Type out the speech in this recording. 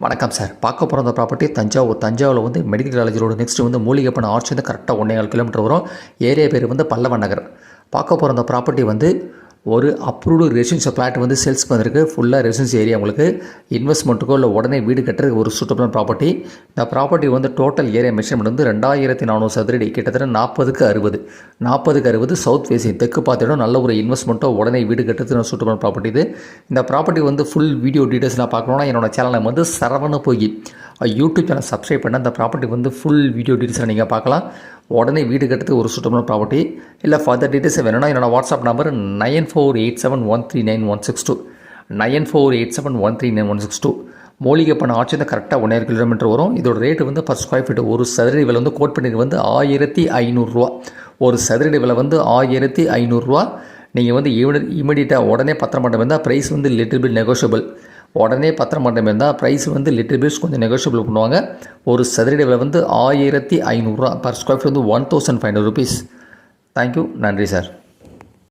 வணக்கம் சார். பார்க்க போகிற அந்த ப்ராப்பர்ட்டி தஞ்சாவூரில் வந்து மெடிக்கல் காலேஜ் ரோடு நெக்ஸ்ட் வந்து மூலிகைப்பணம் ஆர்ச் வந்து கரெக்டாக 1.25 கிலோமீட்டர் வரும். ஏரியா பேர் வந்து பல்லவன் நகர். பார்க்க போகிற அந்த ப்ராப்பர்ட்டி வந்து ஒரு அப்ரூவ்டு ரெசிடென்ஷியல் ஃப்ளாட் வந்து சேல்ஸ்க்கு வந்திருக்கு. ஃபுல்லாக ரெசிடென்சி ஏரியா. உங்களுக்கு இன்வெஸ்ட்மெண்ட்டுக்கோ இல்லை உடனே வீடு கட்டுறதுக்கு ஒரு சூட்டபிளான ப்ராப்பர்ட்டி. இந்த ப்ராப்பர்ட்டி வந்து டோட்டல் ஏரியா மெஷர்மெண்ட் வந்து 2400 சதுரடி, கிட்டத்தட்ட 40க்கு 60 சவுத் ஃபேஸிங் தெற்கு பார்த்துடும். நல்ல ஒரு இன்வெஸ்ட்மெண்ட்டோ உடனே வீடு கட்டுறதுக்கு சூட்டபிளான ப்ராப்பர்ட்டி இது. இந்த ப்ராப்பர்ட்டி வந்து ஃபுல் வீடியோ டீட்டெயில்ஸ்லாம் பார்க்கணுன்னா என்னோட சேனலை வந்து சரவண போய் யூடியூப் சேனல் சப்ஸ்கிரைப் பண்ண அந்த ப்ராப்பர்ட்டி வந்து ஃபுல் வீடியோ டீட்டெயில்ஸை நீங்கள் பார்க்கலாம். உடனே வீடு கட்டுறதுக்கு ஒரு சூட்டபிளான ப்ராப்பர்ட்டி. இல்லை ஃபர்தர் டீட்டெயில்ஸ் வேணும்னா என்னோடய வாட்ஸ்அப் நம்பர் 9487139162 9487139162. மூலிகைப்பணம் ஆர்ச் வந்து கரெக்டாக 1.5 கிலோமீட்டர் வரும். இதோட ரேட்டு வந்து பர் ஸ்கொயர் ஃபீட் ஒரு சதுரடி விலை வந்து கோட் பண்ணிட்டு வந்து 1500 ரூபா. ஒரு சதுரடி விலை வந்து 1500 ரூபா. நீங்கள் வந்து இமீடியட்டாக உடனே பத்திரம் பண்ண இருந்தால் ப்ரைஸ் வந்து லிட்டில் பிட் நெகோஷியபிள். உடனே பத்திரம் பண்ண இருந்தால் ப்ரைஸ் வந்து லிட்டில் பிட்ஸ் கொஞ்சம் நெகோஷியபிள் பண்ணுவாங்க. ஒரு சதுரடி விலை வந்து 1500 ரூபா. பர் ஸ்கொயர் ஃபீட் வந்து 1500 ருபீஸ். தேங்க்யூ. நன்றி சார்.